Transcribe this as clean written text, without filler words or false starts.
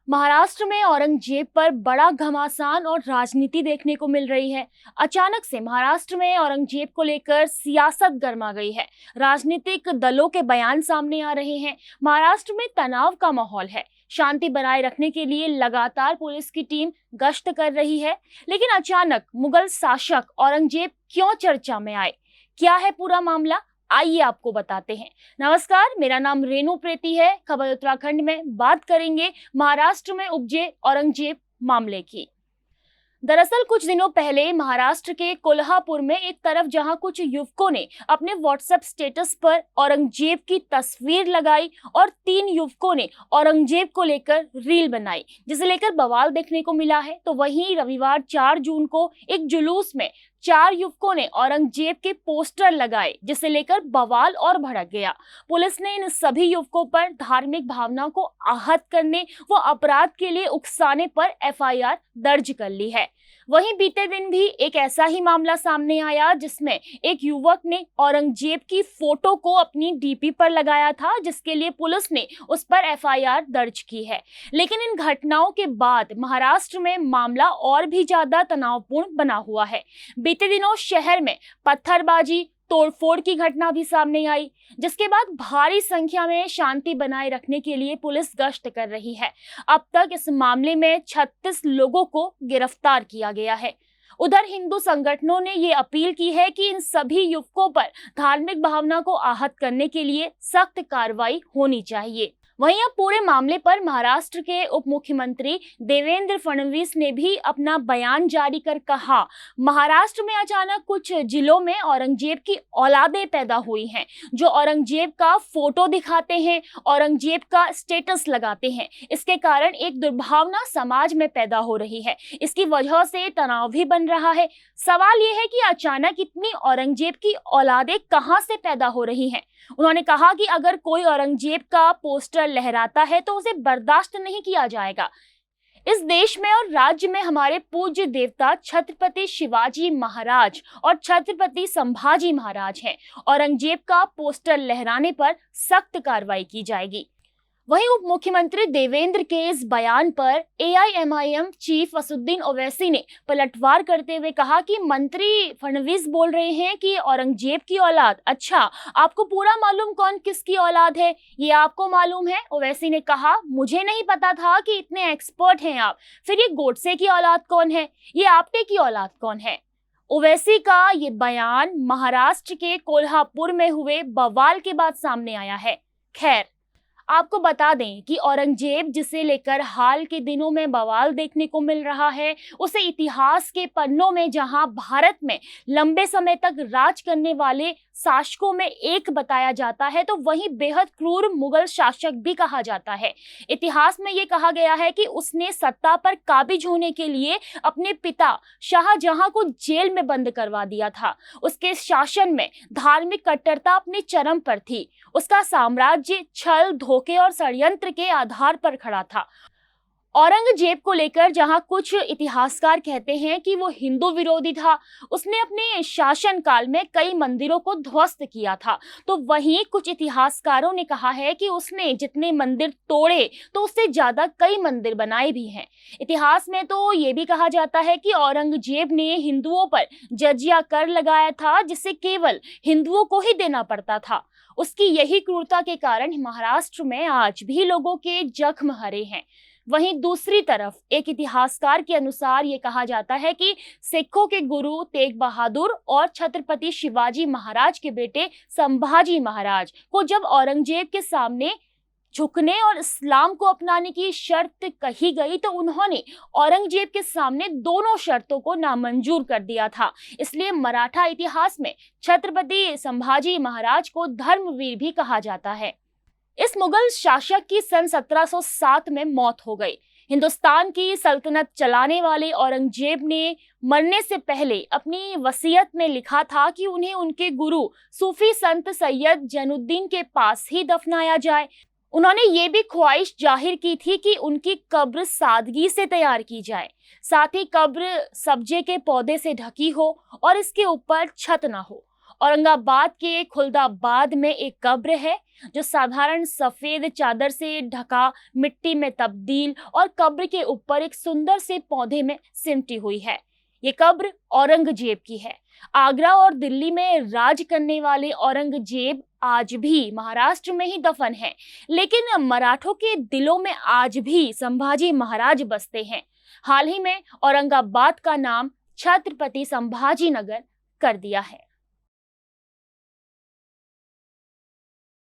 महाराष्ट्र में औरंगजेब पर बड़ा घमासान और राजनीति देखने को मिल रही है। अचानक से महाराष्ट्र में औरंगजेब को लेकर सियासत गर्मा गई है। राजनीतिक दलों के बयान सामने आ रहे हैं। महाराष्ट्र में तनाव का माहौल है। शांति बनाए रखने के लिए लगातार पुलिस की टीम गश्त कर रही है। लेकिन अचानक मुगल शासक औरंगजेब क्यों चर्चा में आए? क्या है पूरा मामला? आइए आपको बताते हैं। नमस्कार, मेरा नाम रेणु प्रीति है। खबर उत्तराखंड में बात करेंगे महाराष्ट्र में उपजे औरंगजेब मामले की। दरअसल कुछ दिनों पहले महाराष्ट्र के कोल्हापुर में एक तरफ जहां कुछ युवकों ने अपने व्हाट्सएप स्टेटस पर औरंगजेब की तस्वीर लगाई और 3 युवकों ने औरंगजेब को लेकर रील बनाई, जिसे लेकर बवाल देखने को मिला है। तो वहीं रविवार 4 जून को एक जुलूस में 4 युवकों ने औरंगजेब के पोस्टर लगाए, जिसे लेकर बवाल और भड़क गया। पुलिस ने इन सभी युवकों पर धार्मिक भावना को आहत करने व अपराध के लिए उकसाने पर एफआईआर दर्ज कर ली है। वहीं बीते दिन भी एक ऐसा ही मामला सामने आया, जिसमें एक युवक ने औरंगजेब की फोटो को अपनी डीपी पर लगाया था, जिसके लिए पुलिस ने उस पर एफआईआर दर्ज की है। लेकिन इन घटनाओं के बाद महाराष्ट्र में मामला और भी ज्यादा तनावपूर्ण बना हुआ है। बीते दिनों शहर में पत्थरबाजी, तोड़फोड़ की घटना भी सामने आई, जिसके बाद भारी संख्या में शांति बनाए रखने के लिए पुलिस गश्त कर रही है। अब तक इस मामले में 36 लोगों को गिरफ्तार किया गया है। उधर हिंदू संगठनों ने ये अपील की है कि इन सभी युवकों पर धार्मिक भावना को आहत करने के लिए सख्त कार्रवाई होनी चाहिए। वहीं अब पूरे मामले पर महाराष्ट्र के उप मुख्यमंत्री देवेंद्र फडणवीस ने भी अपना बयान जारी कर कहा, महाराष्ट्र में अचानक कुछ जिलों में औरंगजेब की औलादें पैदा हुई हैं, जो औरंगजेब का फोटो दिखाते हैं, औरंगजेब का स्टेटस लगाते हैं। इसके कारण एक दुर्भावना समाज में पैदा हो रही है। इसकी वजह से तनाव भी बन रहा है। सवाल यह है कि अचानक इतनी औरंगजेब की औलादें कहां से पैदा हो रही हैं। उन्होंने कहा कि अगर कोई औरंगजेब का पोस्टर लहराता है तो उसे बर्दाश्त नहीं किया जाएगा। इस देश में और राज्य में हमारे पूज्य देवता छत्रपति शिवाजी महाराज और छत्रपति संभाजी महाराज हैं। औरंगजेब का पोस्टर लहराने पर सख्त कार्रवाई की जाएगी। वहीं उप मुख्यमंत्री देवेंद्र के इस बयान पर एआईएमआईएम चीफ असदुद्दीन ओवैसी ने पलटवार करते हुए कहा कि मंत्री फडणवीस बोल रहे हैं कि औरंगजेब की औलाद। अच्छा, आपको पूरा मालूम कौन किसकी औलाद है, ये आपको मालूम है? ओवैसी ने कहा, मुझे नहीं पता था कि इतने एक्सपर्ट हैं आप। फिर ये गोडसे की औलाद कौन है, ये आपटे की औलाद कौन है? ओवैसी का ये बयान महाराष्ट्र के कोल्हापुर में हुए बवाल के बाद सामने आया है। खैर, आपको बता दें कि औरंगजेब, जिसे लेकर हाल के दिनों में बवाल देखने को मिल रहा है, उसे इतिहास के पन्नों में जहां भारत में लंबे समय तक राज करने वाले शासकों में एक बताया जाता है, तो वहीं बेहद क्रूर मुगल शासक भी कहा जाता है। इतिहास में ये कहा गया है कि उसने सत्ता पर काबिज होने के लिए अपने पिता शाहजहां को जेल में बंद करवा दिया था। उसके शासन में धार्मिक कट्टरता अपने चरम पर थी। उसका साम्राज्य छल, धोखे और षड्यंत्र के आधार पर खड़ा था। औरंगजेब को लेकर जहां कुछ इतिहासकार कहते हैं कि वो हिंदू विरोधी था, उसने अपने शासन काल में कई मंदिरों को ध्वस्त किया था, तो वहीं कुछ इतिहासकारों ने कहा है कि उसने जितने मंदिर तोड़े तो उससे ज्यादा कई मंदिर बनाए भी हैं। इतिहास में तो ये भी कहा जाता है कि औरंगजेब ने हिंदुओं पर जजिया कर लगाया था, जिसे केवल हिंदुओं को ही देना पड़ता था। उसकी यही क्रूरता के कारण महाराष्ट्र में आज भी लोगों के जख्म हरे हैं। वहीं दूसरी तरफ एक इतिहासकार के अनुसार ये कहा जाता है कि सिखों के गुरु तेग बहादुर और छत्रपति शिवाजी महाराज के बेटे संभाजी महाराज को जब औरंगजेब के सामने झुकने और इस्लाम को अपनाने की शर्त कही गई, तो उन्होंने औरंगजेब के सामने दोनों शर्तों को नामंजूर कर दिया था। इसलिए मराठा इतिहास में छत्रपति संभाजी महाराज को धर्मवीर भी कहा जाता है। इस मुगल शासक की सन 1707 में मौत हो गई। हिंदुस्तान की सल्तनत चलाने वाले औरंगजेब ने मरने से पहले अपनी वसीयत में लिखा था कि उन्हें उनके गुरु सूफी संत सैयद जैनुद्दीन के पास ही दफनाया जाए। उन्होंने ये भी ख्वाहिश जाहिर की थी कि उनकी कब्र सादगी से तैयार की जाए, साथ ही कब्र सब्जे के पौधे से ढकी हो और इसके ऊपर छत ना हो। औरंगाबाद के खुलदाबाद में एक कब्र है जो साधारण सफेद चादर से ढका मिट्टी में तब्दील और कब्र के ऊपर एक सुंदर से पौधे में सिमटी हुई है। ये कब्र औरंगजेब की है। आगरा और दिल्ली में राज करने वाले औरंगजेब आज भी महाराष्ट्र में ही दफन है, लेकिन मराठों के दिलों में आज भी संभाजी महाराज बसते हैं। हाल ही में औरंगाबाद का नाम छत्रपति संभाजी नगर कर दिया है।